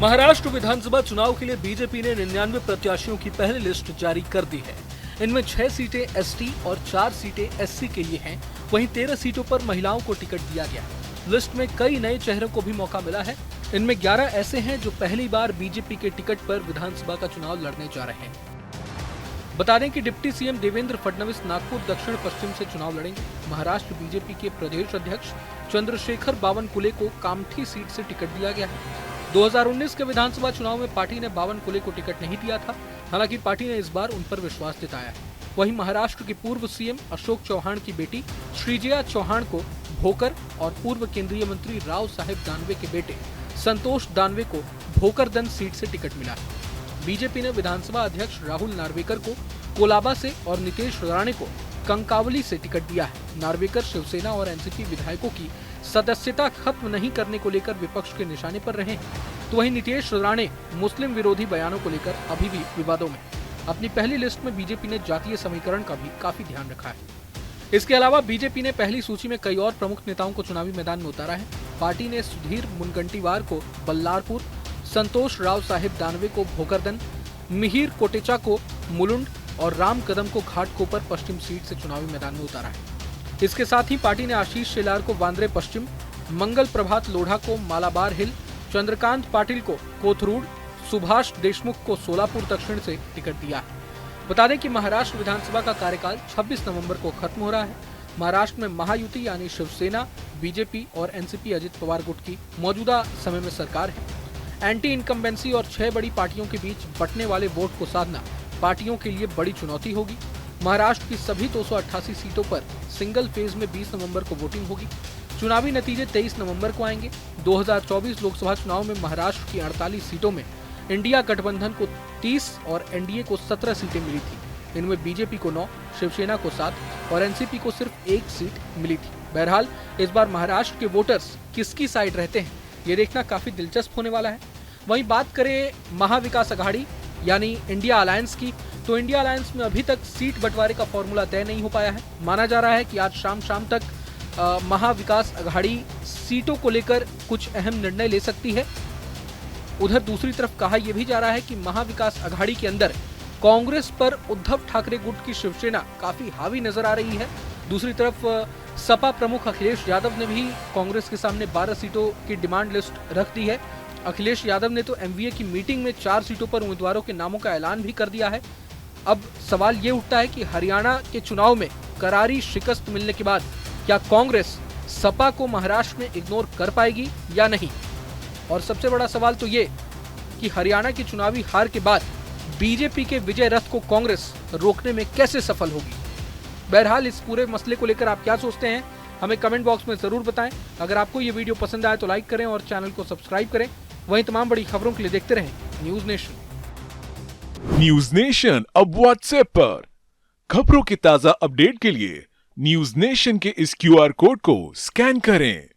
महाराष्ट्र विधानसभा चुनाव के लिए बीजेपी ने 99 प्रत्याशियों की पहली लिस्ट जारी कर दी है। इनमें 6 सीटें एसटी और 4 सीटें एससी के लिए हैं। वहीं 13 सीटों पर महिलाओं को टिकट दिया गया। लिस्ट में कई नए चेहरों को भी मौका मिला है। इनमें 11 ऐसे हैं जो पहली बार बीजेपी के टिकट पर विधानसभा का चुनाव लड़ने जा रहे हैं। बता दें कि डिप्टी सीएम देवेंद्र फडणवीस नागपुर दक्षिण पश्चिम से चुनाव लड़ेंगे। महाराष्ट्र बीजेपी के प्रदेश अध्यक्ष चंद्रशेखर बावनकुले को कामठी सीट से टिकट दिया गया है। 2019 के विधानसभा चुनाव में पार्टी ने बावनकुले को टिकट नहीं दिया था। हालांकि पार्टी ने इस बार उन पर विश्वास जताया है। वहीं महाराष्ट्र के पूर्व सीएम अशोक चौहान की बेटी श्रीजया चौहान को भोकर और पूर्व केंद्रीय मंत्री राव साहेब दानवे के बेटे संतोष दानवे को भोकरदन सीट से टिकट मिला है। बीजेपी ने विधानसभा अध्यक्ष राहुल नार्वेकर को कोलाबा से और नितेश राणे को कंकावली से टिकट दिया है। नार्वेकर शिवसेना और एनसीपी विधायकों की सदस्यता खत्म नहीं करने को लेकर विपक्ष के निशाने पर रहे हैं, तो वहीं नितेश राणे मुस्लिम विरोधी बयानों को लेकर अभी भी विवादों में। अपनी पहली लिस्ट में बीजेपी ने जातीय समीकरण का भी काफी ध्यान रखा है। इसके अलावा बीजेपी ने पहली सूची में कई और प्रमुख नेताओं को चुनावी मैदान में उतारा है। पार्टी ने सुधीर मुनगंटीवार को बल्लारपुर, संतोष राव साहेब दानवे को भोकरदन, मिहिर कोटेचा को मुलुंड और राम कदम को घाटकोपर पश्चिम सीट से चुनावी मैदान में उतारा है। इसके साथ ही पार्टी ने आशीष शेलार को वांद्रे पश्चिम, मंगल प्रभात लोढ़ा को मालाबार हिल, चंद्रकांत पाटिल को कोथरूड, सुभाष देशमुख को सोलापुर दक्षिण से टिकट दिया है। बता दें कि महाराष्ट्र विधानसभा का कार्यकाल 26 नवंबर को खत्म हो रहा है। महाराष्ट्र में महायुति यानी शिवसेना, बीजेपी और एनसीपी अजित पवार गुट की मौजूदा समय में सरकार है। एंटी इनकम्बेंसी और 6 बड़ी पार्टियों के बीच बंटने वाले वोट को साधना पार्टियों के लिए बड़ी चुनौती होगी। महाराष्ट्र की सभी 288 सीटों पर सिंगल फेज में 20 नवंबर को वोटिंग होगी। चुनावी नतीजे 23 नवंबर को आएंगे। 2024 लोकसभा चुनाव में महाराष्ट्र की 48 सीटों में इंडिया गठबंधन को 30 और एनडीए को 17 सीटें मिली थी। इनमें बीजेपी को 9, शिवसेना को 7 और एनसीपी को सिर्फ 1 सीट मिली थी। बहरहाल इस बार महाराष्ट्र के वोटर्स किसकी साइड रहते हैं, ये देखना काफी दिलचस्प होने वाला है। वहीं बात करें महाविकास अघाड़ी यानी इंडिया अलायंस की, तो इंडिया अलायंस में अभी तक सीट बंटवारे का फॉर्मूला तय नहीं हो पाया है। माना जा रहा है कि आज शाम तक महाविकास अघाड़ी सीटों को लेकर कुछ अहम निर्णय ले सकती है। उधर दूसरी तरफ कहा यह भी जा रहा है कि महाविकास अघाड़ी के अंदर कांग्रेस पर उद्धव ठाकरे गुट की शिवसेना काफी हावी नजर आ रही है। दूसरी तरफ सपा प्रमुख अखिलेश यादव ने भी कांग्रेस के सामने 12 सीटों की डिमांड लिस्ट रख दी है। अखिलेश यादव ने तो एमवीए की मीटिंग में 4 सीटों पर उम्मीदवारों के नामों का ऐलान भी कर दिया है। अब सवाल ये उठता है कि हरियाणा के चुनाव में करारी शिकस्त मिलने के बाद क्या कांग्रेस सपा को महाराष्ट्र में इग्नोर कर पाएगी या नहीं। और सबसे बड़ा सवाल तो ये कि हरियाणा की चुनावी हार के बाद बीजेपी के विजय रथ को कांग्रेस रोकने में कैसे सफल होगी। बहरहाल इस पूरे मसले को लेकर आप क्या सोचते हैं, हमें कमेंट बॉक्स में जरूर बताएं। अगर आपको ये वीडियो पसंद आए तो लाइक करें और चैनल को सब्सक्राइब करें। वहीं तमाम बड़ी खबरों के लिए देखते रहें न्यूज नेशन। न्यूज नेशन अब व्हाट्सएप पर खबरों की ताजा अपडेट के लिए न्यूज नेशन के इस क्यूआर कोड को स्कैन करें।